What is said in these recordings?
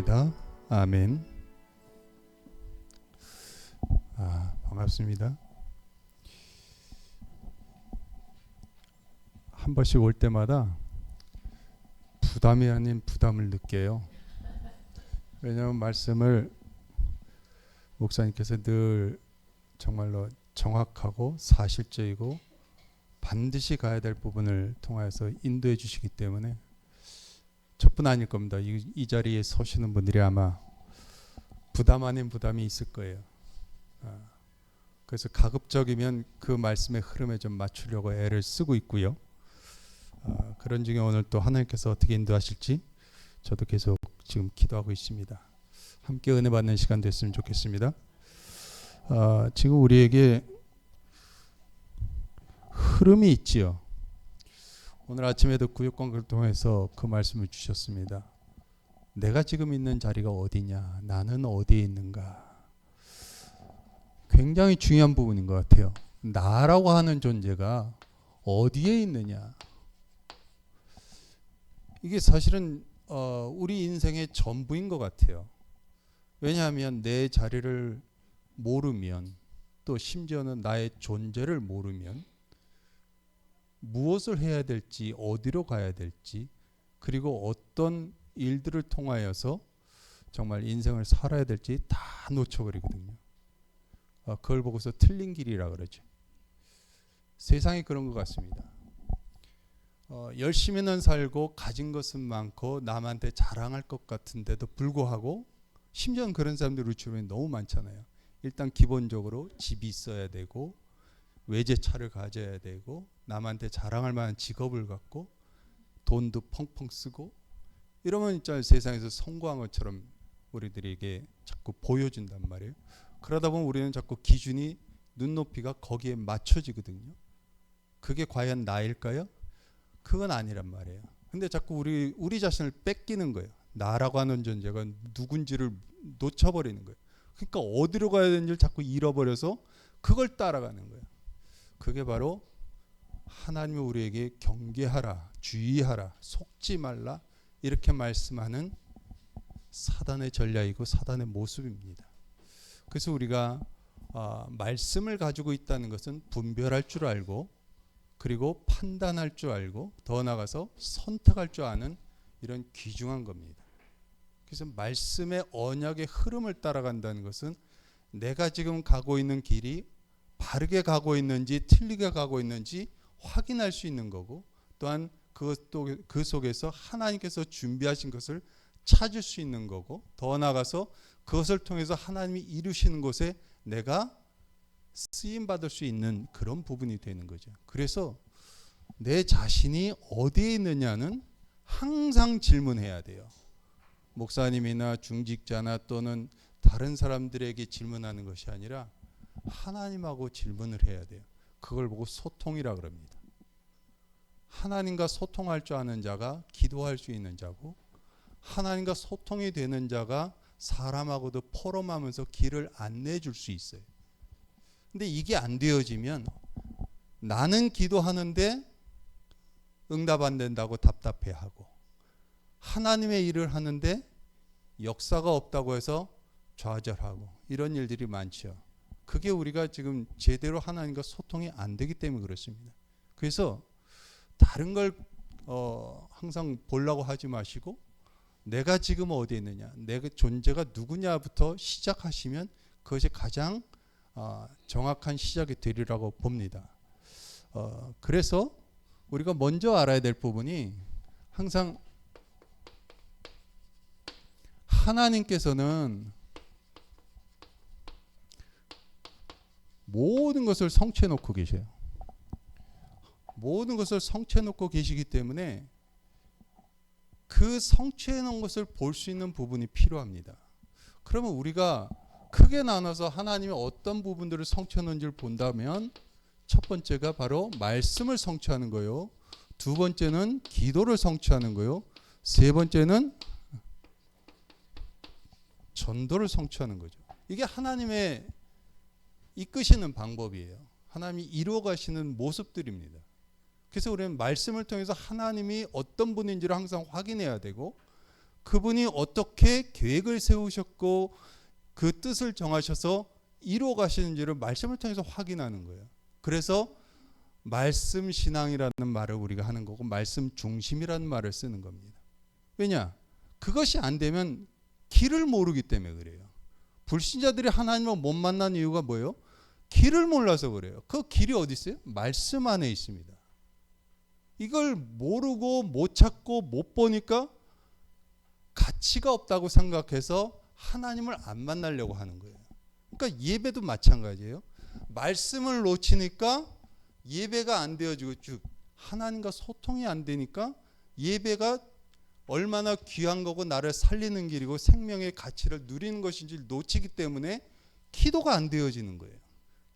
기도합니다. 아멘. 반갑습니다. 한 번씩 올 때마다 부담이 아닌 부담을 느껴요. 왜냐하면 말씀을 목사님께서 늘 정말로 정확하고 사실적이고 반드시 가야 될 부분을 통하여서 인도해 주시기 때문에 저뿐 아닐 겁니다. 이 자리에 서시는 분들이 아마 부담 아닌 부담이 있을 거예요. 그래서 가급적이면 그 말씀의 흐름에 좀 맞추려고 애를 쓰고 있고요. 그런 중에 오늘 또 하나님께서 어떻게 인도하실지 저도 계속 지금 기도하고 있습니다. 함께 은혜 받는 시간 됐으면 좋겠습니다. 지금 우리에게 흐름이 있지요. 오늘 아침에도 구역광고를 통해서 그 말씀을 주셨습니다. 내가 지금 있는 자리가 어디냐, 나는 어디에 있는가. 굉장히 중요한 부분인 것 같아요. 나라고 하는 존재가 어디에 있느냐. 이게 사실은 우리 인생의 전부인 것 같아요. 왜냐하면 내 자리를 모르면, 또 심지어는 나의 존재를 모르면 무엇을 해야 될지, 어디로 가야 될지, 그리고 어떤 일들을 통하여서 정말 인생을 살아야 될지 다 놓쳐버리거든요. 그걸 보고서 틀린 길이라 그러죠. 세상이 그런 것 같습니다. 열심히는 살고 가진 것은 많고 남한테 자랑할 것 같은데도 불구하고, 심지어는 그런 사람들 우리 주변에 너무 많잖아요. 일단 기본적으로 집이 있어야 되고, 외제차를 가져야 되고, 남한테 자랑할 만한 직업을 갖고, 돈도 펑펑 쓰고, 이러면 진짜 세상에서 성공한 것처럼 우리들에게 자꾸 보여준단 말이에요. 그러다 보면 우리는 자꾸 기준이, 눈높이가 거기에 맞춰지거든요. 그게 과연 나일까요? 그건 아니란 말이에요. 근데 자꾸 우리 자신을 뺏기는 거예요. 나라고 하는 존재가 누군지를 놓쳐버리는 거예요. 그러니까 어디로 가야 되는지를 자꾸 잃어버려서 그걸 따라가는 거예요. 그게 바로 하나님이 우리에게 경계하라, 주의하라, 속지 말라 이렇게 말씀하는 사단의 전략이고 사단의 모습입니다. 그래서 우리가 말씀을 가지고 있다는 것은 분별할 줄 알고, 그리고 판단할 줄 알고, 더 나아가서 선택할 줄 아는 이런 귀중한 겁니다. 그래서 말씀의 언약의 흐름을 따라간다는 것은 내가 지금 가고 있는 길이 바르게 가고 있는지 틀리게 가고 있는지 확인할 수 있는 거고, 또한 그 속에서 하나님께서 준비하신 것을 찾을 수 있는 거고, 더 나아가서 그것을 통해서 하나님이 이루시는 곳에 내가 쓰임 받을 수 있는 그런 부분이 되는 거죠. 그래서 내 자신이 어디에 있느냐는 항상 질문해야 돼요. 목사님이나 중직자나 또는 다른 사람들에게 질문하는 것이 아니라 하나님하고 질문을 해야 돼요. 그걸 보고 소통이라 그럽니다. 하나님과 소통할 줄 아는 자가 기도할 수 있는 자고, 하나님과 소통이 되는 자가 사람하고도 포럼하면서 길을 안내해 줄 수 있어요. 근데 이게 안 되어지면 나는 기도하는데 응답 안 된다고 답답해하고, 하나님의 일을 하는데 역사가 없다고 해서 좌절하고, 이런 일들이 많죠. 그게 우리가 지금 제대로 하나님과 소통이 안 되기 때문에 그렇습니다. 그래서 다른 걸 항상 보려고 하지 마시고, 내가 지금 어디에 있느냐, 내 존재가 누구냐부터 시작하시면 그것이 가장 정확한 시작이 되리라고 봅니다. 그래서 우리가 먼저 알아야 될 부분이, 항상 하나님께서는 모든 것을 성취해 놓고 계세요. 모든 것을 성취해 놓고 계시기 때문에 그 성취해 놓은 것을 볼 수 있는 부분이 필요합니다. 그러면 우리가 크게 나눠서 하나님이 어떤 부분들을 성취해 놓은지를 본다면, 첫 번째가 바로 말씀을 성취하는 거요, 두 번째는 기도를 성취하는 거요, 세 번째는 전도를 성취하는 거죠. 이게 하나님의 이끄시는 방법이에요. 하나님이 이루어 가시는 모습들입니다. 그래서 우리는 말씀을 통해서 하나님이 어떤 분인지를 항상 확인해야 되고, 그분이 어떻게 계획을 세우셨고 그 뜻을 정하셔서 이루어 가시는지를 말씀을 통해서 확인하는 거예요. 그래서 말씀 신앙이라는 말을 우리가 하는 거고 말씀 중심이라는 말을 쓰는 겁니다. 왜냐? 그것이 안 되면 길을 모르기 때문에 그래요. 불신자들이 하나님을 못 만난 이유가 뭐예요? 길을 몰라서 그래요. 그 길이 어디 있어요? 말씀 안에 있습니다. 이걸 모르고 못 찾고 못 보니까 가치가 없다고 생각해서 하나님을 안 만나려고 하는 거예요. 그러니까 예배도 마찬가지예요. 말씀을 놓치니까 예배가 안 되어지고 즉 하나님과 소통이 안 되니까 예배가 얼마나 귀한 거고 나를 살리는 길이고 생명의 가치를 누리는 것인지 놓치기 때문에 기도가 안 되어지는 거예요.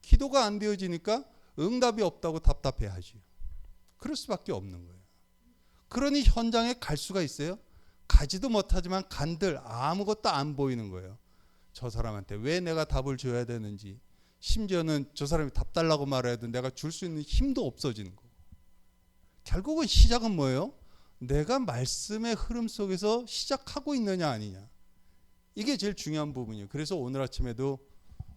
기도가 안 되어지니까 응답이 없다고 답답해하지요. 그럴 수밖에 없는 거예요. 그러니 현장에 갈 수가 있어요? 가지도 못하지만 간들 아무것도 안 보이는 거예요. 저 사람한테 왜 내가 답을 줘야 되는지, 심지어는 저 사람이 답 달라고 말해도 내가 줄 수 있는 힘도 없어지는 거고. 결국은 시작은 뭐예요? 내가 말씀의 흐름 속에서 시작하고 있느냐 아니냐. 이게 제일 중요한 부분이에요. 그래서 오늘 아침에도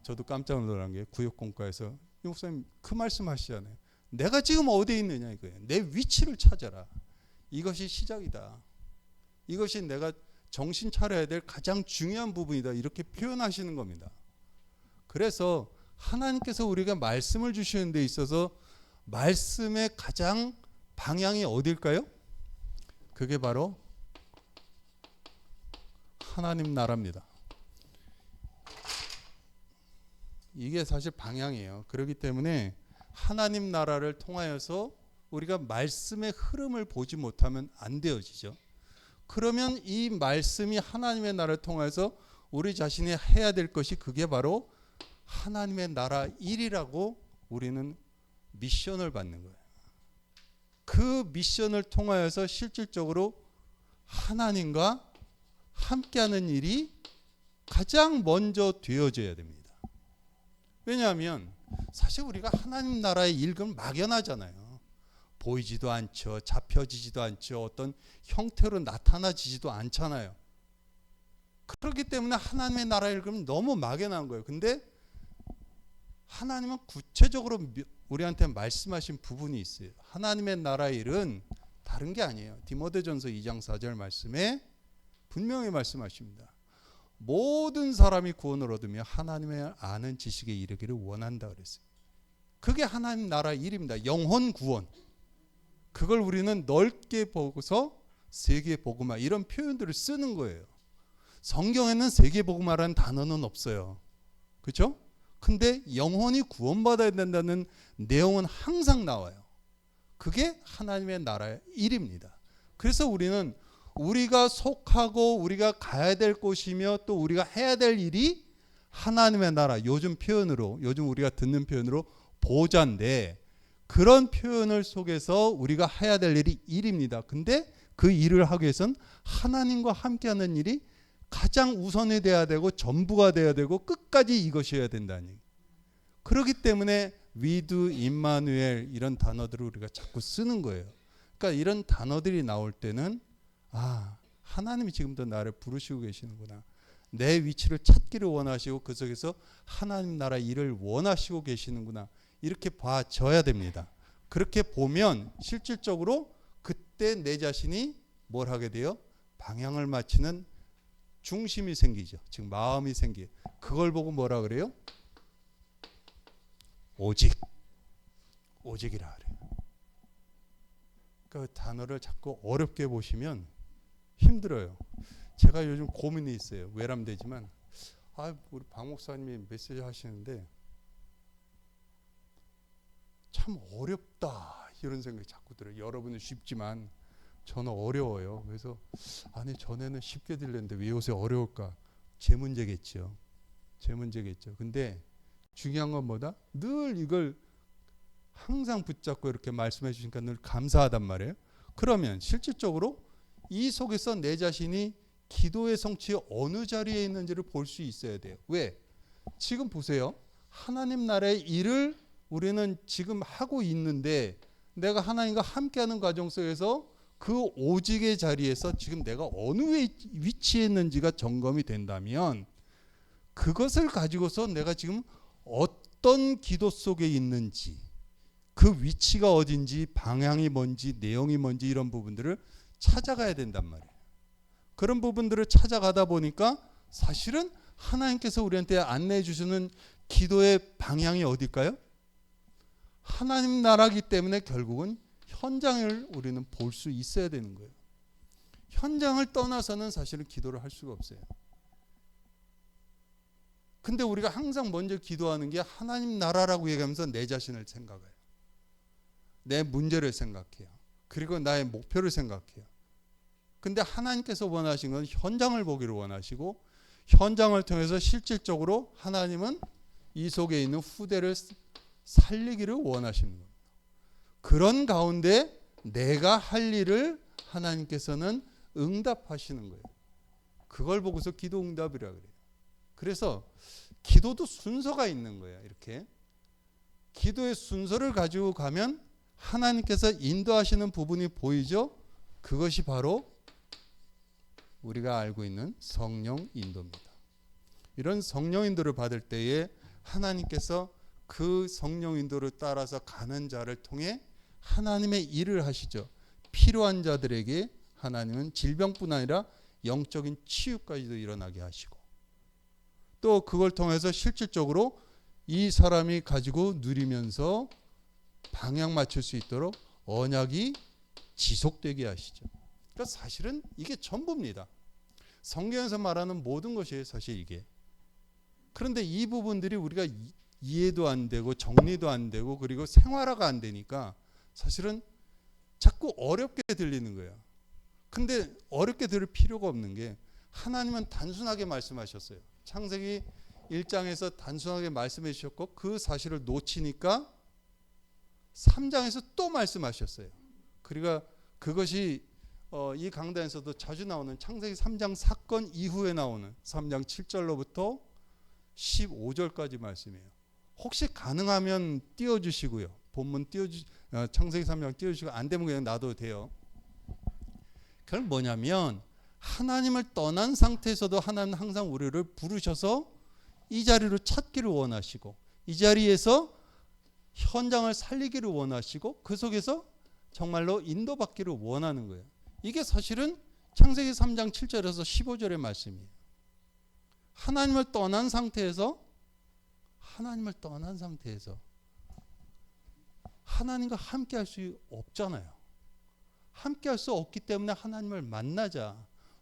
저도 깜짝 놀란 게 구역공과에서 이 목사님 그 말씀 하시잖아요. 내가 지금 어디에 있느냐 이거예요. 내 위치를 찾아라. 이것이 시작이다. 이것이 내가 정신 차려야 될 가장 중요한 부분이다. 이렇게 표현하시는 겁니다. 그래서 하나님께서 우리가 말씀을 주시는 데 있어서 말씀의 가장 방향이 어딜까요? 그게 바로 하나님 나라입니다. 이게 사실 방향이에요. 그렇기 때문에 하나님 나라를 통하여서 우리가 말씀의 흐름을 보지 못하면 안 되어지죠. 그러면 이 말씀이 하나님의 나라를 통해서 우리 자신이 해야 될 것이 그게 바로 하나님의 나라 일이라고 우리는 미션을 받는 거예요. 그 미션을 통하여서 실질적으로 하나님과 함께하는 일이 가장 먼저 되어져야 됩니다. 왜냐하면 사실 우리가 하나님 나라의 일은 막연하잖아요. 보이지도 않죠. 잡혀지지도 않죠. 어떤 형태로 나타나지지도 않잖아요. 그렇기 때문에 하나님의 나라의 일은 너무 막연한 거예요. 근데 하나님은 구체적으로 우리한테 말씀하신 부분이 있어요. 하나님의 나라의 일은 다른 게 아니에요. 디모데전서 2장 4절 말씀에 분명히 말씀하십니다. 모든 사람이 구원을 얻으며 하나님의 아는 지식에 이르기를 원한다 그랬어요. 그게 하나님 나라의 일입니다. 영혼 구원. 그걸 우리는 넓게 보고서 세계 복음화 이런 표현들을 쓰는 거예요. 성경에는 세계 복음화라는 단어는 없어요. 그렇죠? 근데 영혼이 구원받아야 된다는 내용은 항상 나와요. 그게 하나님의 나라의 일입니다. 그래서 우리는 우리가 속하고 우리가 가야 될 곳이며 또 우리가 해야 될 일이 하나님의 나라, 요즘 우리가 듣는 표현으로 보좌인데 그런 표현을 속에서 우리가 해야 될 일이 일입니다. 근데 그 일을 하기 위해서는 하나님과 함께하는 일이 가장 우선이 돼야 되고 전부가 돼야 되고 끝까지 이것이어야 된다는 얘기. 그렇기 때문에 위드, 임마누엘 이런 단어들을 우리가 자꾸 쓰는 거예요. 그러니까 이런 단어들이 나올 때는 하나님이 지금도 나를 부르시고 계시는구나. 내 위치를 찾기를 원하시고 그 속에서 하나님 나라 일을 원하시고 계시는구나. 이렇게 봐줘야 됩니다. 그렇게 보면 실질적으로 그때 내 자신이 뭘 하게 돼요? 방향을 맞추는 중심이 생기죠. 즉 마음이 생겨요. 그걸 보고 뭐라 그래요? 오직이라 그래요. 그 단어를 자꾸 어렵게 보시면 힘들어요. 제가 요즘 고민이 있어요. 외람되지만 우리 박 목사님이 메시지 하시는데 참 어렵다 이런 생각이 자꾸 들어요. 여러분은 쉽지만 저는 어려워요. 그래서 전에는 쉽게 들렸는데 왜 요새 어려울까? 제 문제겠죠. 근데 중요한 건 뭐다? 늘 이걸 항상 붙잡고 이렇게 말씀해 주시니까 늘 감사하단 말이에요. 그러면 실질적으로 이 속에서 내 자신이 기도의 성취 어느 자리에 있는지를 볼 수 있어야 돼요. 왜? 지금 보세요. 하나님 나라의 일을 우리는 지금 하고 있는데 내가 하나님과 함께하는 과정 속에서 그 오직의 자리에서 지금 내가 어느 위치에 있는지가 점검이 된다면 그것을 가지고서 내가 지금 어떤 기도 속에 있는지, 그 위치가 어딘지, 방향이 뭔지, 내용이 뭔지 이런 부분들을 찾아가야 된단 말이에요. 그런 부분들을 찾아가다 보니까 사실은 하나님께서 우리한테 안내해 주시는 기도의 방향이 어딜까요? 하나님 나라기 때문에 결국은 현장을 우리는 볼 수 있어야 되는 거예요. 현장을 떠나서는 사실은 기도를 할 수가 없어요. 근데 우리가 항상 먼저 기도하는 게 하나님 나라라고 얘기하면서 내 자신을 생각해요. 내 문제를 생각해요. 그리고 나의 목표를 생각해요. 근데 하나님께서 원하신 건 현장을 보기를 원하시고 현장을 통해서 실질적으로 하나님은 이 속에 있는 후대를 살리기를 원하시는 겁니다. 그런 가운데 내가 할 일을 하나님께서는 응답하시는 거예요. 그걸 보고서 기도 응답이라 그래요. 그래서 기도도 순서가 있는 거예요. 이렇게 기도의 순서를 가지고 가면 하나님께서 인도하시는 부분이 보이죠. 그것이 바로 우리가 알고 있는 성령 인도입니다. 이런 성령 인도를 받을 때에 하나님께서 그 성령 인도를 따라서 가는 자를 통해 하나님의 일을 하시죠. 필요한 자들에게 하나님은 질병뿐 아니라 영적인 치유까지도 일어나게 하시고 또 그걸 통해서 실질적으로 이 사람이 가지고 누리면서 방향 맞출 수 있도록 언약이 지속되게 하시죠. 그러니까 사실은 이게 전부입니다. 성경에서 말하는 모든 것이 사실 이게. 그런데 이 부분들이 우리가 이해도 안 되고 정리도 안 되고 그리고 생활화가 안 되니까 사실은 자꾸 어렵게 들리는 거예요. 근데 어렵게 들을 필요가 없는 게 하나님은 단순하게 말씀하셨어요. 창세기 1장에서 단순하게 말씀해 주셨고 그 사실을 놓치니까 3장에서 또 말씀하셨어요. 그러니까 그것이 이 강단에서도 자주 나오는 창세기 3장 사건 이후에 나오는 3장 7절로부터 15절까지 말씀이에요. 혹시 가능하면 띄워주시고요. 본문 창세기 3장 띄워주시고 안 되면 그냥 놔도 돼요. 그건 뭐냐면 하나님을 떠난 상태에서도 하나님은 항상 우리를 부르셔서 이 자리로 찾기를 원하시고 이 자리에서 현장을 살리기를 원하시고 그 속에서 정말로 인도받기를 원하는 거예요. 이게 사실은 창세기 3장 7절에서 15절의 말씀이에요. 하나님을 떠난 상태에서 하나님과 함께 할 수 없잖아요. 함께 할 수 없기 때문에 하나님을 만나자.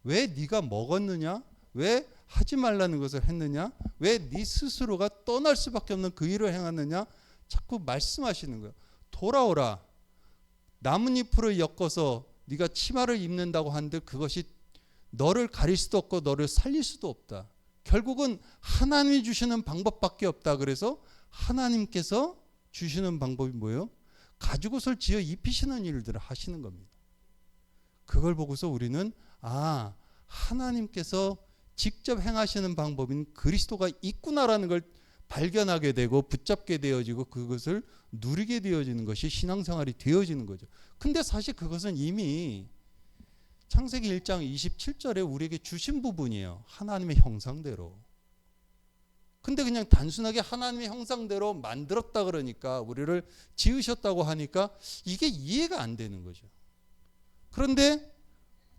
왜 네가 먹었느냐? 왜 하지 말라는 것을 했느냐? 왜 네 스스로가 떠날 수밖에 없는 그 일을 행하느냐? 자꾸 말씀하시는 거예요. 돌아오라. 나뭇잎으로 엮어서 네가 치마를 입는다고 하는데 그것이 너를 가릴 수도 없고 너를 살릴 수도 없다. 결국은 하나님이 주시는 방법밖에 없다. 그래서 하나님께서 주시는 방법이 뭐예요? 가죽옷을 지어 입히시는 일들을 하시는 겁니다. 그걸 보고서 우리는 하나님께서 직접 행하시는 방법인 그리스도가 있구나라는 걸 발견하게 되고 붙잡게 되어지고 그것을 누리게 되어지는 것이 신앙생활이 되어지는 거죠. 근데 사실 그것은 이미 창세기 1장 27절에 우리에게 주신 부분이에요. 하나님의 형상대로. 근데 그냥 단순하게 하나님의 형상대로 만들었다 그러니까 우리를 지으셨다고 하니까 이게 이해가 안 되는 거죠. 그런데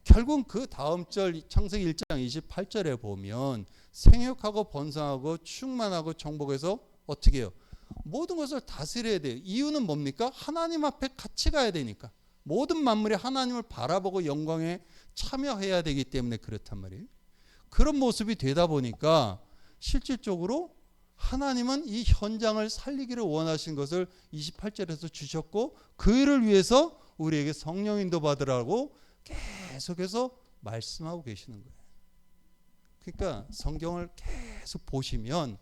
결국은 그 다음 절 창세기 1장 28절에 보면 생육하고 번성하고 충만하고 정복해서 어떻게 해요? 모든 것을 다스려야 돼요. 이유는 뭡니까? 하나님 앞에 같이 가야 되니까. 모든 만물이 하나님을 바라보고 영광에 참여해야 되기 때문에 그렇단 말이에요. 그런 모습이 되다 보니까 실질적으로 하나님은 이 현장을 살리기를 원하신 것을 28절에서 주셨고 그 일을 위해서 우리에게 성령 인도 받으라고 계속해서 말씀하고 계시는 거예요. 그러니까 성경을 계속 보시면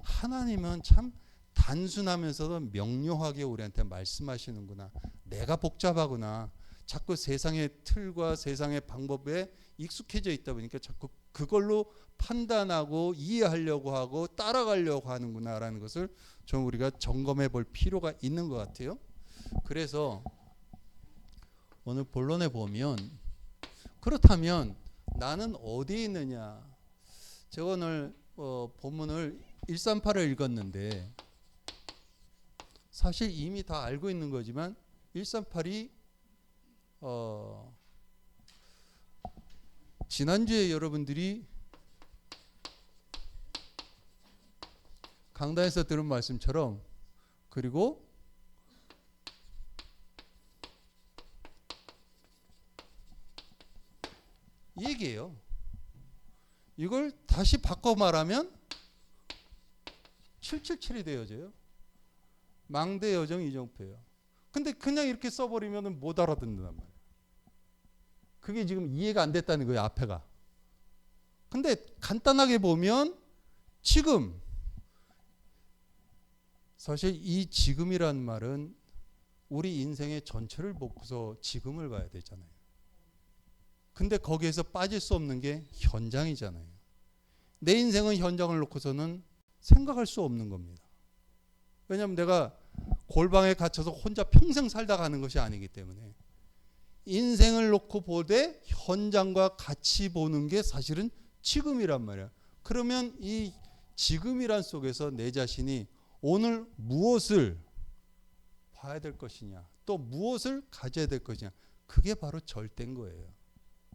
하나님은 참 단순하면서도 명료하게 우리한테 말씀하시는구나. 내가 복잡하구나. 자꾸 세상의 틀과 세상의 방법에 익숙해져 있다 보니까 자꾸 그걸로 판단하고 이해하려고 하고 따라가려고 하는구나라는 것을 좀 우리가 점검해 볼 필요가 있는 것 같아요. 그래서 오늘 본론에 보면 그렇다면 나는 어디에 있느냐. 제가 오늘 본문을 138을 읽었는데 사실 이미 다 알고 있는 거지만 138이 지난주에 여러분들이 강단에서 들은 말씀처럼 그리고 이 얘기예요. 이걸 다시 바꿔 말하면 777이 되어져요. 망대 여정 이정표예요. 근데 그냥 이렇게 써버리면 못 알아듣는단 말이에요. 그게 지금 이해가 안 됐다는 거예요. 앞에가. 근데 간단하게 보면 지금, 사실 이 지금이란 말은 우리 인생의 전체를 보고서 지금을 봐야 되잖아요. 근데 거기에서 빠질 수 없는 게 현장이잖아요. 내 인생은 현장을 놓고서는 생각할 수 없는 겁니다. 왜냐하면 내가 골방에 갇혀서 혼자 평생 살다 가는 것이 아니기 때문에 인생을 놓고 보되 현장과 같이 보는 게 사실은 지금이란 말이야. 그러면 이 지금이란 속에서 내 자신이 오늘 무엇을 봐야 될 것이냐, 또 무엇을 가져야 될 것이냐, 그게 바로 절대인 거예요.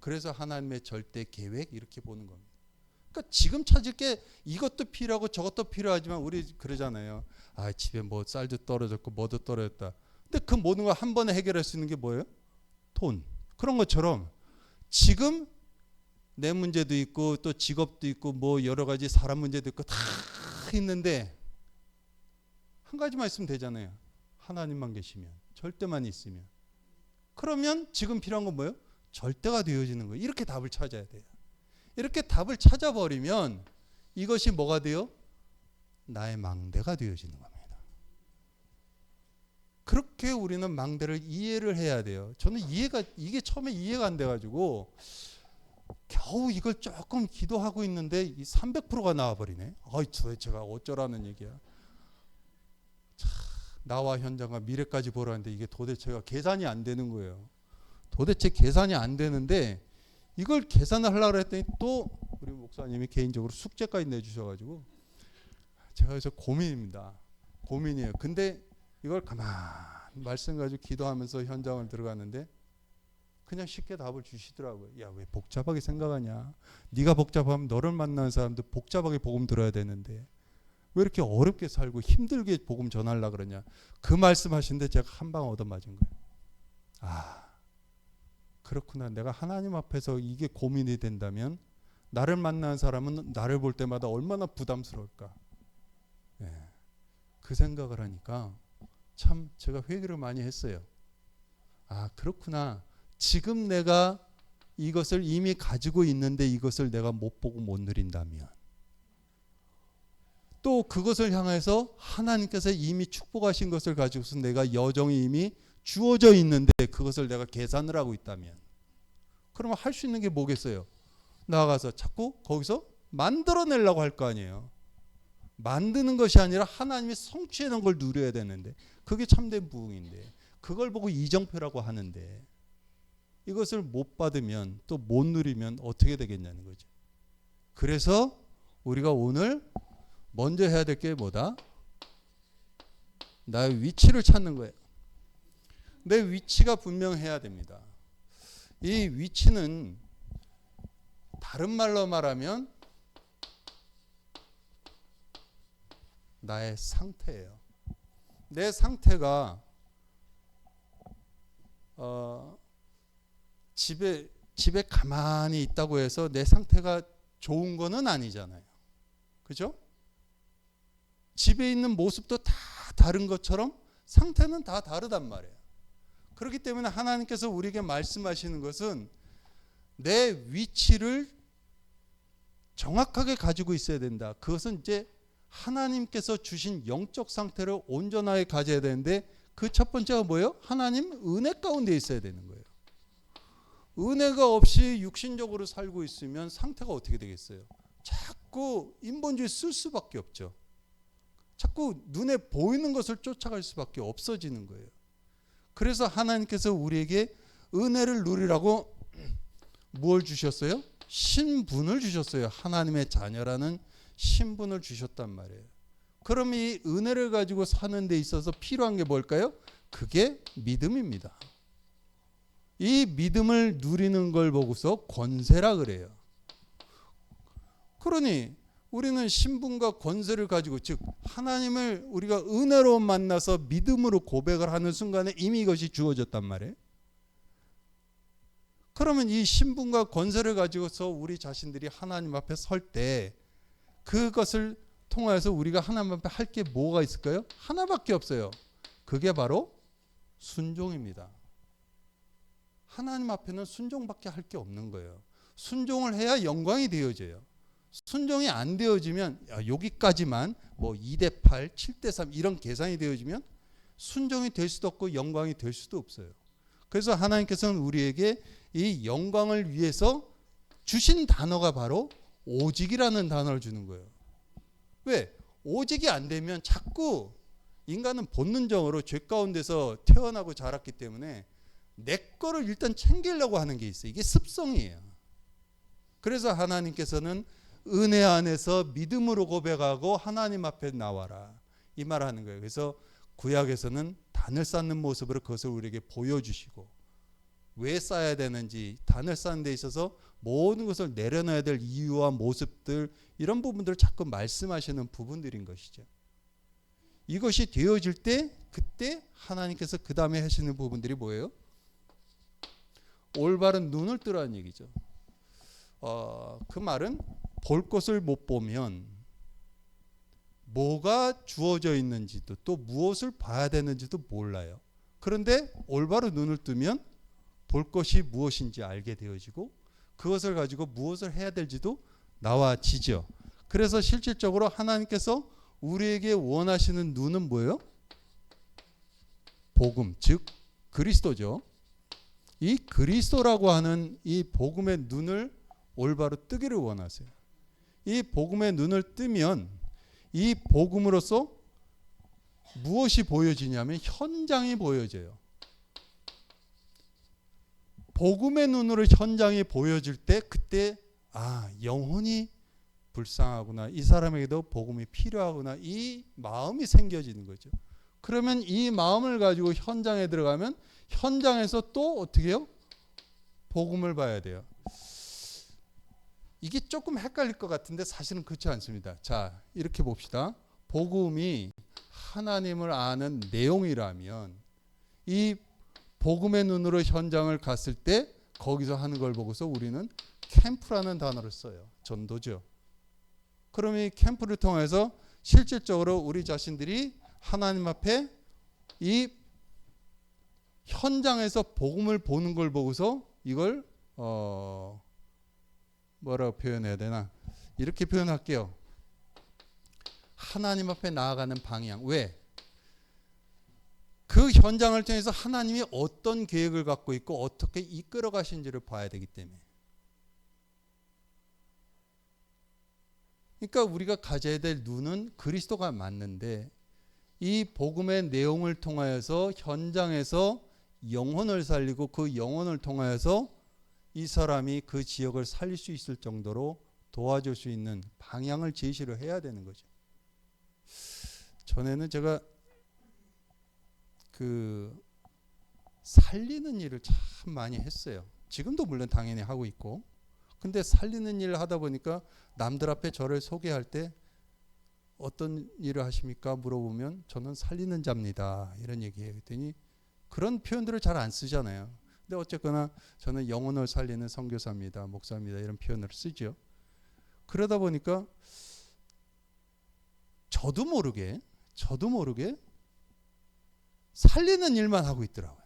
그래서 하나님의 절대 계획 이렇게 보는 겁니다. 그러니까 지금 찾을 게 이것도 필요하고 저것도 필요하지만 우리 그러잖아요. 아, 집에 뭐 쌀도 떨어졌고 뭐도 떨어졌다. 근데 그 모든 걸 한 번에 해결할 수 있는 게 뭐예요? 돈. 그런 것처럼 지금 내 문제도 있고 또 직업도 있고 뭐 여러 가지 사람 문제도 있고 다 있는데 한 가지만 있으면 되잖아요. 하나님만 계시면, 절대만 있으면. 그러면 지금 필요한 건 뭐예요? 절대가 되어지는 거예요. 이렇게 답을 찾아야 돼요. 이렇게 답을 찾아버리면 이것이 뭐가 돼요? 나의 망대가 되어지는 겁니다. 그렇게 우리는 망대를 이해를 해야 돼요. 저는 이게 처음에 이해가 안 돼가지고 겨우 이걸 조금 기도하고 있는데 이 300%가 나와버리네. 도대체가 어쩌라는 얘기야. 참, 나와 현장과 미래까지 보라는데 이게 도대체가 계산이 안 되는 거예요. 도대체 계산이 안 되는데 이걸 계산을 하려고 했더니 또 우리 목사님이 개인적으로 숙제까지 내주셔가지고 제가 그래서 고민입니다. 고민이에요. 근데 이걸 가만히 말씀 가지고 기도하면서 현장을 들어갔는데 그냥 쉽게 답을 주시더라고요. 야, 왜 복잡하게 생각하냐. 네가 복잡하면 너를 만나는 사람도 복잡하게 복음 들어야 되는데 왜 이렇게 어렵게 살고 힘들게 복음 전하려고 그러냐. 그 말씀하시는데 제가 한 방 얻어맞은 거예요. 아, 그렇구나. 내가 하나님 앞에서 이게 고민이 된다면 나를 만나는 사람은 나를 볼 때마다 얼마나 부담스러울까. 예, 그 생각을 하니까 참 제가 회개를 많이 했어요. 아, 그렇구나. 지금 내가 이것을 이미 가지고 있는데 이것을 내가 못 보고 못 누린다면 또 그것을 향해서 하나님께서 이미 축복하신 것을 가지고서 내가 여정이 이미 주어져 있는데 그것을 내가 계산을 하고 있다면 그러면 할 수 있는 게 뭐겠어요? 나아가서 자꾸 거기서 만들어내려고 할 거 아니에요. 만드는 것이 아니라 하나님이 성취해 놓은 걸 누려야 되는데 그게 참된 부흥인데 그걸 보고 이정표라고 하는데 이것을 못 받으면 또 못 누리면 어떻게 되겠냐는 거죠. 그래서 우리가 오늘 먼저 해야 될 게 뭐다? 나의 위치를 찾는 거예요. 내 위치가 분명해야 됩니다. 이 위치는 다른 말로 말하면 나의 상태예요. 내 상태가 집에 가만히 있다고 해서 내 상태가 좋은 거는 아니잖아요. 그죠? 집에 있는 모습도 다 다른 것처럼 상태는 다 다르단 말이에요. 그렇기 때문에 하나님께서 우리에게 말씀하시는 것은 내 위치를 정확하게 가지고 있어야 된다. 그것은 이제 하나님께서 주신 영적 상태를 온전하게 가져야 되는데 그 첫 번째가 뭐예요? 하나님 은혜 가운데 있어야 되는 거예요. 은혜가 없이 육신적으로 살고 있으면 상태가 어떻게 되겠어요? 자꾸 인본주의 쓸 수밖에 없죠. 자꾸 눈에 보이는 것을 쫓아갈 수밖에 없어지는 거예요. 그래서 하나님께서 우리에게 은혜를 누리라고 뭘 주셨어요? 신분을 주셨어요. 하나님의 자녀라는 신분을 주셨단 말이에요. 그럼 이 은혜를 가지고 사는 데 있어서 필요한 게 뭘까요? 그게 믿음입니다. 이 믿음을 누리는 걸 보고서 권세라 그래요. 그러니 우리는 신분과 권세를 가지고, 즉 하나님을 우리가 은혜로 만나서 믿음으로 고백을 하는 순간에 이미 이것이 주어졌단 말이에요. 그러면 이 신분과 권세를 가지고서 우리 자신들이 하나님 앞에 설 때 그것을 통해서 우리가 하나님 앞에 할 게 뭐가 있을까요? 하나밖에 없어요. 그게 바로 순종입니다. 하나님 앞에는 순종밖에 할 게 없는 거예요. 순종을 해야 영광이 되어져요. 순종이 안 되어지면 여기까지만 뭐 2대 8, 7대 3 이런 계산이 되어지면 순종이 될 수도 없고 영광이 될 수도 없어요. 그래서 하나님께서는 우리에게 이 영광을 위해서 주신 단어가 바로 오직이라는 단어를 주는 거예요. 왜? 오직이 안 되면 자꾸 인간은 본능적으로 죄 가운데서 태어나고 자랐기 때문에 내 거를 일단 챙기려고 하는 게 있어요. 이게 습성이에요. 그래서 하나님께서는 은혜 안에서 믿음으로 고백하고 하나님 앞에 나와라, 이 말 하는 거예요. 그래서 구약에서는 단을 쌓는 모습으로 그것을 우리에게 보여주시고, 왜 쌓아야 되는지, 단을 쌓는 데 있어서 모든 것을 내려놔야 될 이유와 모습들, 이런 부분들을 자꾸 말씀하시는 부분들인 것이죠. 이것이 되어질 때 그때 하나님께서 그 다음에 하시는 부분들이 뭐예요? 올바른 눈을 뜨라는 얘기죠. 그 말은 볼 것을 못 보면 뭐가 주어져 있는지도, 또 무엇을 봐야 되는지도 몰라요. 그런데 올바른 눈을 뜨면 볼 것이 무엇인지 알게 되어지고 그것을 가지고 무엇을 해야 될지도 나와지죠. 그래서 실질적으로 하나님께서 우리에게 원하시는 눈은 뭐예요? 복음, 즉 그리스도죠. 이 그리스도라고 하는 이 복음의 눈을 올바로 뜨기를 원하세요. 이 복음의 눈을 뜨면 이 복음으로서 무엇이 보여지냐면 현장이 보여져요. 복음의 눈으로 현장이 보여질 때 그때 영혼이 불쌍하구나, 이 사람에게도 복음이 필요하구나, 이 마음이 생겨지는 거죠. 그러면 이 마음을 가지고 현장에 들어가면 현장에서 또 어떻게 해요? 복음을 봐야 돼요. 이게 조금 헷갈릴 것 같은데 사실은 그렇지 않습니다. 자, 이렇게 봅시다. 복음이 하나님을 아는 내용이라면 이 복음의 눈으로 현장을 갔을 때 거기서 하는 걸 보고서 우리는 캠프라는 단어를 써요. 전도죠. 그러면 이 캠프를 통해서 실질적으로 우리 자신들이 하나님 앞에 이 현장에서 복음을 보는 걸 보고서 이걸 뭐라고 표현해야 되나? 이렇게 표현할게요. 하나님 앞에 나아가는 방향. 왜? 그 현장을 통해서 하나님이 어떤 계획을 갖고 있고 어떻게 이끌어 가신지를 봐야 되기 때문에. 그러니까 우리가 가져야 될 눈은 그리스도가 맞는데 이 복음의 내용을 통하여서 현장에서 영혼을 살리고 그 영혼을 통하여서 이 사람이 그 지역을 살릴 수 있을 정도로 도와줄 수 있는 방향을 제시를 해야 되는 거죠. 전에는 제가 살리는 일을 참 많이 했어요. 지금도 물론 당연히 하고 있고. 근데 살리는 일을 하다 보니까 남들 앞에 저를 소개할 때 어떤 일을 하십니까? 물어보면 저는 살리는 자입니다. 이런 얘기해요. 그랬더니 그런 표현들을 잘 안 쓰잖아요. 근데 어쨌거나 저는 영혼을 살리는 선교사입니다. 목사입니다. 이런 표현을 쓰죠. 그러다 보니까 저도 모르게 살리는 일만 하고 있더라고요.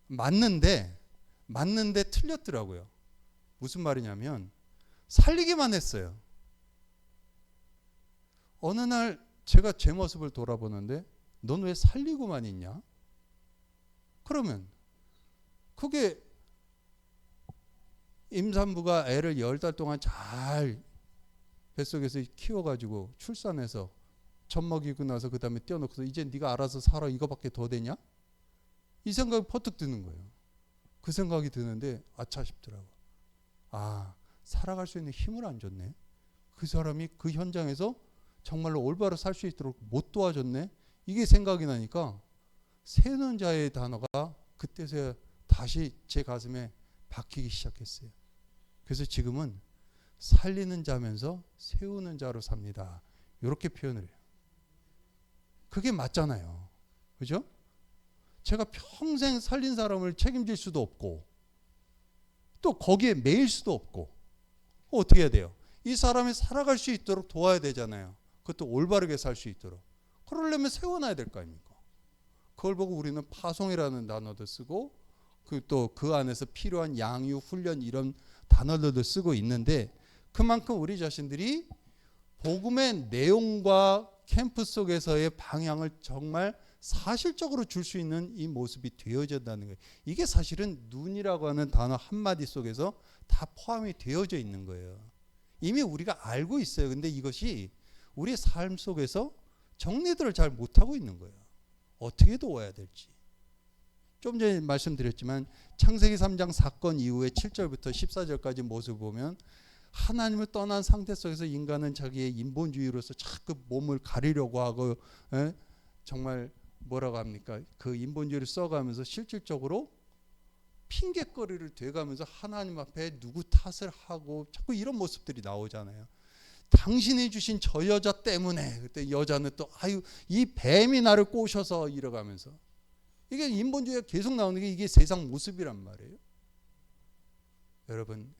맞는데 틀렸더라고요. 무슨 말이냐면 살리기만 했어요. 어느 날 제가 제 모습을 돌아보는데 넌 왜 살리고만 있냐? 그러면 그게 임산부가 애를 10달 동안 잘 뱃속에서 키워가지고 출산해서 젖 먹이고 나서 그 다음에 떼어놓고서 이제 네가 알아서 살아, 이거밖에 더 되냐? 이 생각이 퍼뜩 드는 거예요. 그 생각이 드는데 아차 싶더라고. 아, 살아갈 수 있는 힘을 안 줬네. 그 사람이 그 현장에서 정말로 올바로 살 수 있도록 못 도와줬네. 이게 생각이 나니까 세우는 자의 단어가 그때서야 다시 제 가슴에 박히기 시작했어요. 그래서 지금은 살리는 자면서 세우는 자로 삽니다. 이렇게 표현을 해요. 그게 맞잖아요. 그죠? 제가 평생 살린 사람을 책임질 수도 없고 또 거기에 매일 수도 없고 어떻게 해야 돼요? 이 사람이 살아갈 수 있도록 도와야 되잖아요. 그것도 올바르게 살 수 있도록. 그러려면 세워놔야 될 거 아닙니까? 그걸 보고 우리는 파송이라는 단어도 쓰고 또 그 안에서 필요한 양육, 훈련 이런 단어들도 쓰고 있는데 그만큼 우리 자신들이 복음의 내용과 캠프 속에서의 방향을 정말 사실적으로 줄 수 있는 이 모습이 되어진다는 거예요. 이게 사실은 눈이라고 하는 단어 한마디 속에서 다 포함이 되어져 있는 거예요. 이미 우리가 알고 있어요. 근데 이것이 우리의 삶 속에서 정리들을 잘 못하고 있는 거예요. 어떻게 도와야 될지. 좀 전에 말씀드렸지만 창세기 3장 사건 이후에 7절부터 14절까지 모습을 보면 하나님을 떠난 상태 속에서 인간은 자기의 인본주의로서 자꾸 몸을 가리려고 하고 정말 뭐라고 합니까? 그 인본주의를 써가면서 실질적으로 핑계거리를 대가면서 하나님 앞에 누구 탓을 하고 자꾸 이런 모습들이 나오잖아요. 당신이 주신 저 여자 때문에 그때 여자는 또 아유 이 뱀이 나를 꼬셔서 이러가면서 이게 인본주의가 계속 나오는 게 이게 세상 모습이란 말이에요. 여러분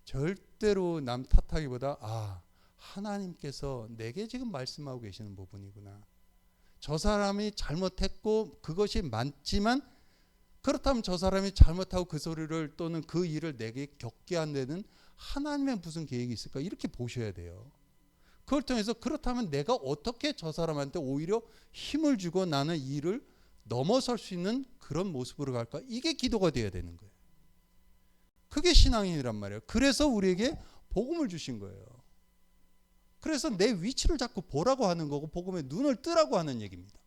절대로 남 탓하기보다 아 하나님께서 내게 지금 말씀하고 계시는 부분이구나. 저 사람이 잘못했고 그것이 맞지만 그렇다면 저 사람이 잘못하고 그 소리를 또는 그 일을 내게 겪게 한 데는 하나님의 무슨 계획이 있을까 이렇게 보셔야 돼요. 그걸 통해서 그렇다면 내가 어떻게 저 사람한테 오히려 힘을 주고 나는 이 일을 넘어설 수 있는 그런 모습으로 갈까? 이게 기도가 되어야 되는 거예요. 그게 신앙이란 말이에요. 그래서 우리에게 복음을 주신 거예요. 그래서 내 위치를 자꾸 보라고 하는 거고 복음에 눈을 뜨라고 하는 얘기입니다.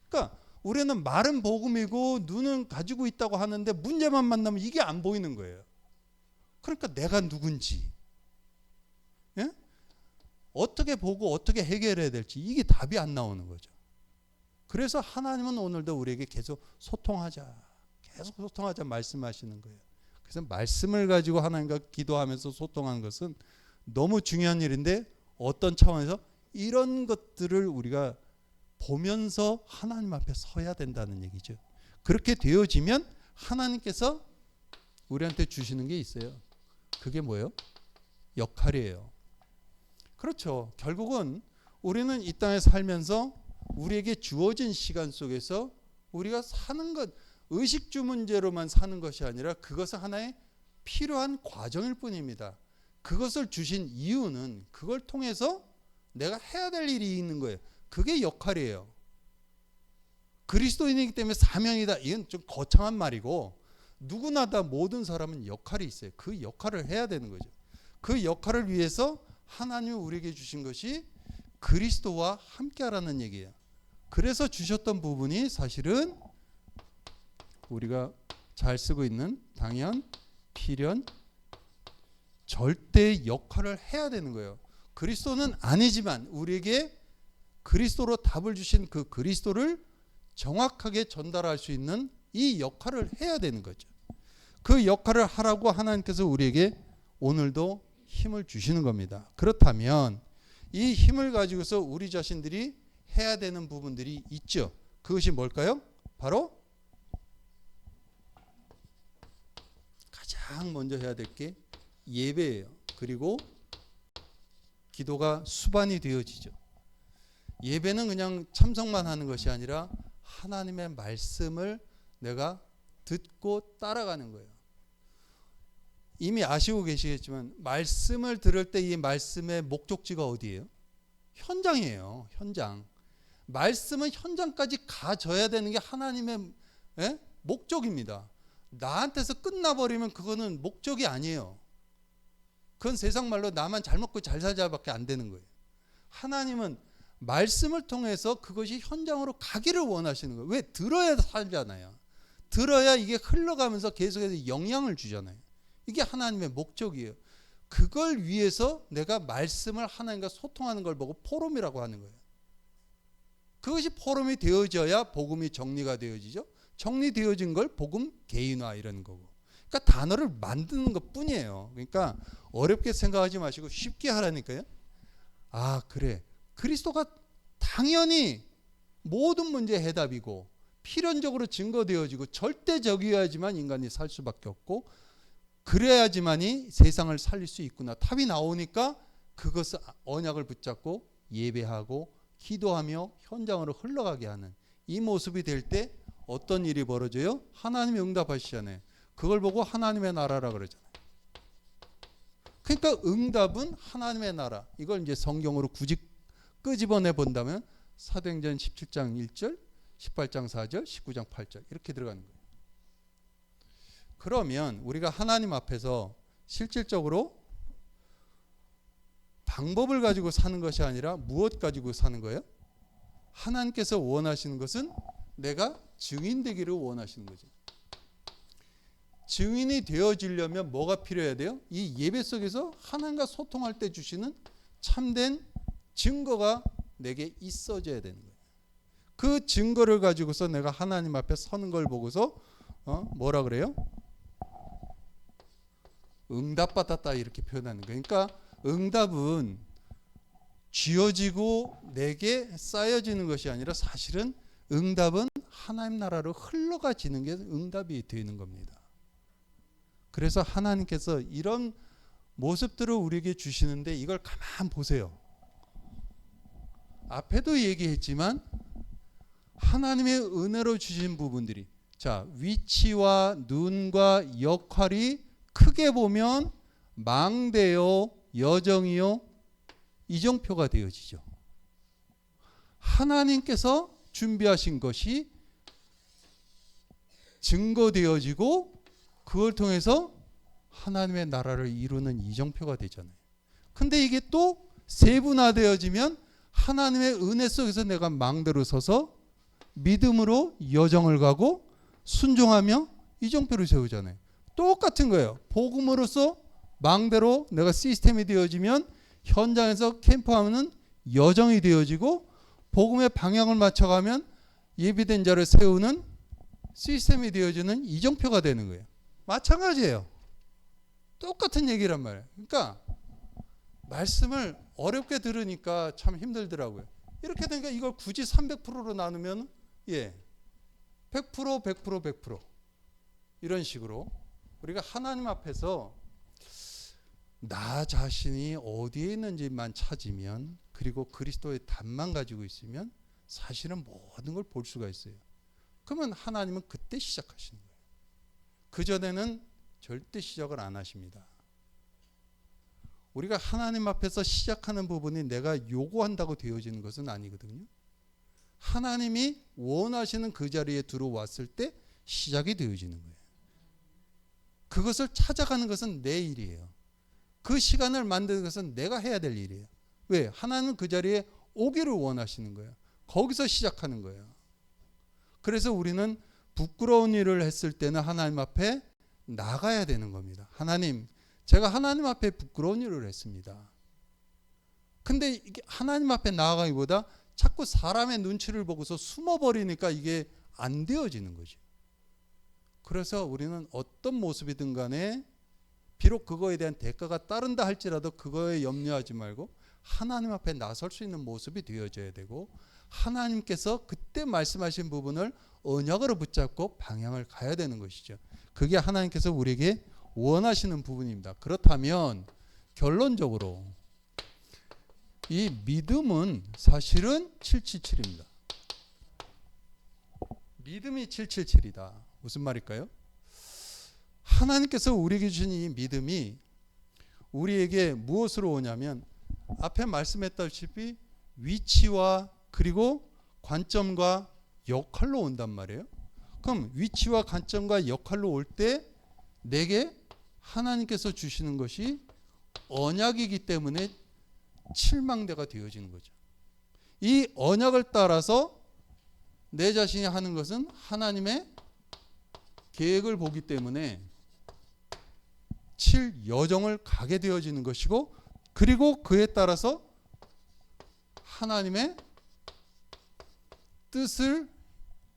그러니까 우리는 말은 복음이고 눈은 가지고 있다고 하는데 문제만 만나면 이게 안 보이는 거예요. 그러니까 내가 누군지 예? 어떻게 보고 어떻게 해결해야 될지 이게 답이 안 나오는 거죠. 그래서 하나님은 오늘도 우리에게 계속 소통하자 말씀하시는 거예요. 그래서 말씀을 가지고 하나님과 기도하면서 소통하는 것은 너무 중요한 일인데 어떤 차원에서 이런 것들을 우리가 보면서 하나님 앞에 서야 된다는 얘기죠. 그렇게 되어지면 하나님께서 우리한테 주시는 게 있어요. 그게 뭐예요? 역할이에요. 그렇죠. 결국은 우리는 이 땅에 살면서 우리에게 주어진 시간 속에서 우리가 사는 것, 의식주 문제로만 사는 것이 아니라 그것은 하나의 필요한 과정일 뿐입니다. 그것을 주신 이유는 그걸 통해서 내가 해야 될 일이 있는 거예요. 그게 역할이에요. 그리스도인이기 때문에 사명이다. 이건 좀 거창한 말이고 누구나 다 모든 사람은 역할이 있어요. 그 역할을 해야 되는 거죠. 그 역할을 위해서 하나님이 우리에게 주신 것이 그리스도와 함께하라는 얘기예요. 그래서 주셨던 부분이 사실은 우리가 잘 쓰고 있는 당연, 필연, 절대 역할을 해야 되는 거예요. 그리스도는 아니지만 우리에게 그리스도로 답을 주신 그 그리스도를 정확하게 전달할 수 있는 이 역할을 해야 되는 거죠. 그 역할을 하라고 하나님께서 우리에게 오늘도 힘을 주시는 겁니다. 그렇다면 이 힘을 가지고서 우리 자신들이 해야 되는 부분들이 있죠. 그것이 뭘까요? 바로 가장 먼저 해야 될 게 예배예요. 그리고 기도가 수반이 되어지죠. 예배는 그냥 참석만 하는 것이 아니라 하나님의 말씀을 내가 듣고 따라가는 거예요. 이미 아시고 계시겠지만 말씀을 들을 때 이 말씀의 목적지가 어디예요? 현장이에요. 현장. 말씀은 현장까지 가져야 되는 게 하나님의 목적입니다. 나한테서 끝나버리면 그거는 목적이 아니에요. 그건 세상 말로 나만 잘 먹고 잘 살자밖에 안 되는 거예요. 하나님은 말씀을 통해서 그것이 현장으로 가기를 원하시는 거예요. 왜? 들어야 살잖아요. 들어야 이게 흘러가면서 계속해서 영향을 주잖아요. 이게 하나님의 목적이에요. 그걸 위해서 내가 말씀을 하나님과 소통하는 걸 보고 포럼이라고 하는 거예요. 그것이 포럼이 되어져야 복음이 정리가 되어지죠. 정리되어진 걸 복음 개인화 이런 거고. 그러니까 단어를 만드는 것 뿐이에요. 그러니까 어렵게 생각하지 마시고 쉽게 하라니까요. 아, 그래. 그리스도가 당연히 모든 문제의 해답이고 필연적으로 증거되어지고 절대적이어야지만 인간이 살 수밖에 없고 그래야지만이 세상을 살릴 수 있구나. 답이 나오니까 그것을 언약을 붙잡고 예배하고 기도하며 현장으로 흘러가게 하는 이 모습이 될 때 어떤 일이 벌어져요? 하나님이 응답하시잖아요. 그걸 보고 하나님의 나라라 그러잖아요. 그러니까 응답은 하나님의 나라. 이걸 이제 성경으로 굳이 끄집어내 본다면 사도행전 17장 1절, 18장 4절, 19장 8절 이렇게 들어가는 거예요. 그러면 우리가 하나님 앞에서 실질적으로 방법을 가지고 사는 것이 아니라 무엇 가지고 사는 거예요? 하나님께서 원하시는 것은 내가 증인 되기를 원하시는 거죠. 증인이 되어지려면 뭐가 필요해야 돼요? 이 예배 속에서 하나님과 소통할 때 주시는 참된 증거가 내게 있어져야 되는 거예요. 그 증거를 가지고서 내가 하나님 앞에 서는 걸 보고서 뭐라 그래요? 응답받았다 이렇게 표현하는 거예요. 그러니까 응답은 쥐어지고 내게 쌓여지는 것이 아니라 사실은 응답은 하나님 나라로 흘러가지는 게 응답이 되는 겁니다. 그래서 하나님께서 이런 모습들을 우리에게 주시는데 이걸 가만 보세요. 앞에도 얘기했지만 하나님의 은혜로 주신 부분들이 자 위치와 눈과 역할이 크게 보면 망대요, 여정이요, 이정표가 되어지죠. 하나님께서 준비하신 것이 증거되어지고 그걸 통해서 하나님의 나라를 이루는 이정표가 되잖아요. 근데 이게 또 세분화되어지면 하나님의 은혜 속에서 내가 망대로 서서 믿음으로 여정을 가고 순종하며 이정표를 세우잖아요. 똑같은 거예요. 복음으로서 망대로 내가 시스템이 되어지면 현장에서 캠프하면 여정이 되어지고 복음의 방향을 맞춰가면 예비된 자를 세우는 시스템이 되어지는 이정표가 되는 거예요. 마찬가지예요. 똑같은 얘기란 말이에요. 그러니까 말씀을 어렵게 들으니까 참 힘들더라고요. 이렇게 되니까 이걸 굳이 300%로 나누면 100%, 100%, 100% 이런 식으로 우리가 하나님 앞에서 나 자신이 어디에 있는지만 찾으면 그리고 그리스도의 답만 가지고 있으면 사실은 모든 걸 볼 수가 있어요. 그러면 하나님은 그때 시작하시는 거예요. 그전에는 절대 시작을 안 하십니다. 우리가 하나님 앞에서 시작하는 부분이 내가 요구한다고 되어지는 것은 아니거든요. 하나님이 원하시는 그 자리에 들어왔을 때 시작이 되어지는 거예요. 그것을 찾아가는 것은 내 일이에요. 그 시간을 만드는 것은 내가 해야 될 일이에요. 왜? 하나님은 그 자리에 오기를 원하시는 거예요. 거기서 시작하는 거예요. 그래서 우리는 부끄러운 일을 했을 때는 하나님 앞에 나가야 되는 겁니다. 하나님, 제가 하나님 앞에 부끄러운 일을 했습니다. 근데 이게 하나님 앞에 나아가기보다 자꾸 사람의 눈치를 보고서 숨어버리니까 이게 안 되어지는 거죠. 그래서 우리는 어떤 모습이든 간에 비록 그거에 대한 대가가 따른다 할지라도 그거에 염려하지 말고 하나님 앞에 나설 수 있는 모습이 되어져야 되고 하나님께서 그때 말씀하신 부분을 언약으로 붙잡고 방향을 가야 되는 것이죠. 그게 하나님께서 우리에게 원하시는 부분입니다. 그렇다면 결론적으로 이 믿음은 사실은 777입니다. 믿음이 777이다. 무슨 말일까요? 하나님께서 우리에게 주신 이 믿음이 우리에게 무엇으로 오냐면 앞에 말씀했다시피 위치와 그리고 관점과 역할로 온단 말이에요. 그럼 위치와 관점과 역할로 올 때 내게 하나님께서 주시는 것이 언약이기 때문에 칠망대가 되어지는 거죠. 이 언약을 따라서 내 자신이 하는 것은 하나님의 계획을 보기 때문에 칠 여정을 가게 되어지는 것이고, 그리고 그에 따라서 하나님의 뜻을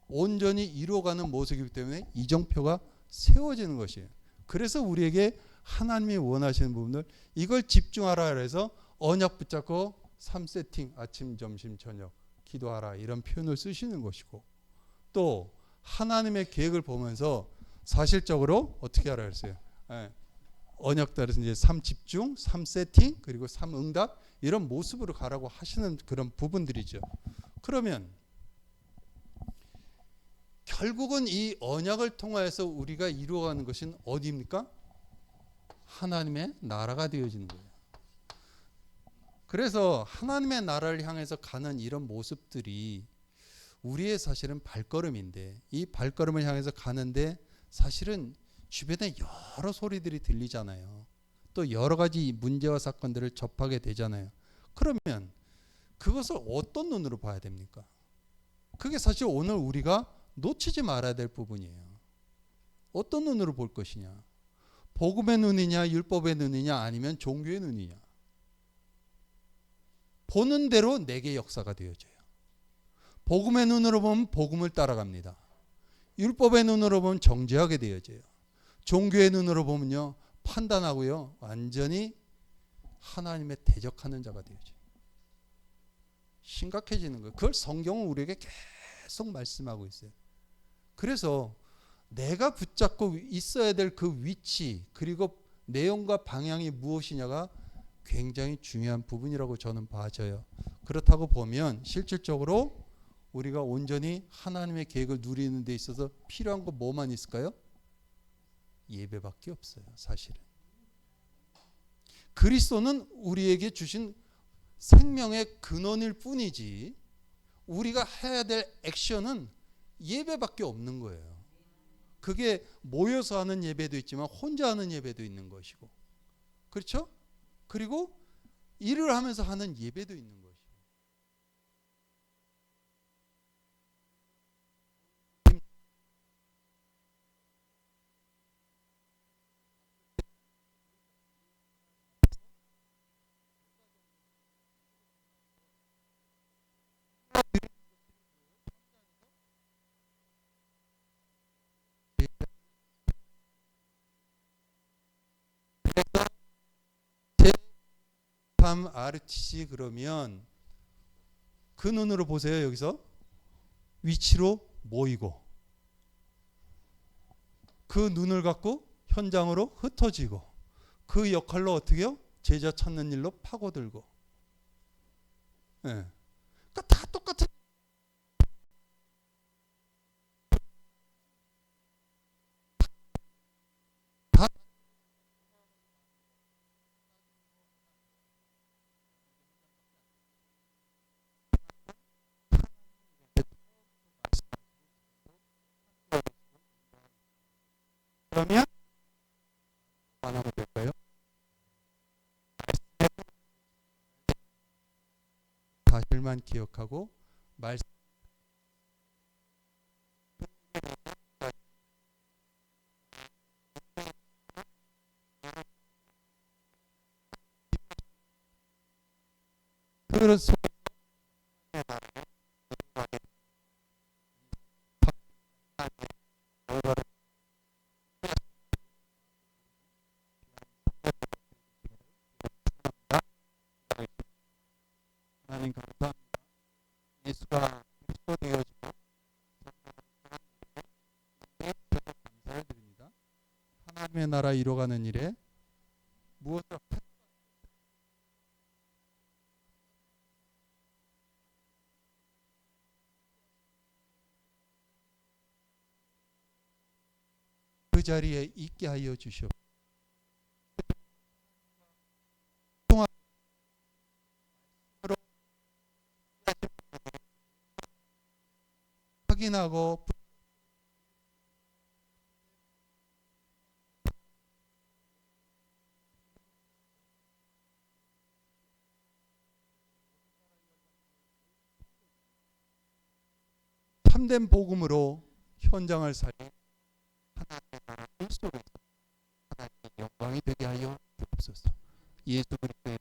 온전히 이루어가는 모습이기 때문에 이정표가 세워지는 것이에요. 그래서 우리에게 하나님이 원하시는 부분들, 이걸 집중하라 해서 언약 붙잡고 3세팅 아침 점심 저녁 기도하라 이런 표현을 쓰시는 것이고, 또 하나님의 계획을 보면서 사실적으로 어떻게 하라 그랬어요? 언약 따라서 이제 3집중, 3세팅, 그리고 3응답 이런 모습으로 가라고 하시는 그런 부분들이죠. 그러면 결국은 이 언약을 통하여서 우리가 이루어가는 것은 어디입니까? 하나님의 나라가 되어지는 거예요. 그래서 하나님의 나라를 향해서 가는 이런 모습들이 우리의 사실은 발걸음인데, 이 발걸음을 향해서 가는데 사실은 주변에 여러 소리들이 들리잖아요. 또 여러 가지 문제와 사건들을 접하게 되잖아요. 그러면 그것을 어떤 눈으로 봐야 됩니까? 그게 사실 오늘 우리가 놓치지 말아야 될 부분이에요. 어떤 눈으로 볼 것이냐? 복음의 눈이냐, 율법의 눈이냐, 아니면 종교의 눈이냐? 보는 대로 내게 역사가 되어져요. 복음의 눈으로 보면 복음을 따라갑니다. 율법의 눈으로 보면 정죄하게 되어져요. 종교의 눈으로 보면요, 판단하고요, 완전히 하나님의 대적하는 자가 되어져요. 심각해지는 거예요. 그걸 성경은 우리에게 계속 말씀하고 있어요. 그래서 내가 붙잡고 있어야 될 그 위치, 그리고 내용과 방향이 무엇이냐가 굉장히 중요한 부분이라고 저는 봐져요. 그렇다고 보면 실질적으로 우리가 온전히 하나님의 계획을 누리는 데 있어서 필요한 거 뭐만 있을까요? 예배밖에 없어요. 사실은 그리스도는 우리에게 주신 생명의 근원일 뿐이지, 우리가 해야 될 액션은 예배밖에 없는 거예요. 그게 모여서 하는 예배도 있지만 혼자 하는 예배도 있는 것이고, 그렇죠? 그리고 일을 하면서 하는 예배도 있는 것이고. 제3 RTC 그러면 그 눈으로 보세요. 여기서 위치로 모이고, 그 눈을 갖고 현장으로 흩어지고, 그 역할로 어떻게요? 제자 찾는 일로 파고들고. 예. 그러니까 다 똑같은. 다 그러면 안 하면 될까요? 사실만 기억하고 말씀. 그래서 하나님 감사합니다. 예수가 그리스도 되어지고 감사를 드립니다. 하나님의 나라 이루어가는 일에 무엇을 그 자리에 있게 하여 주시옵소서. 확인하고 참된 복음으로 현장을 살리 하나님의 나라 속에서 하나님의 영광이 되게 하여 주옵소서. 예수 그리스도의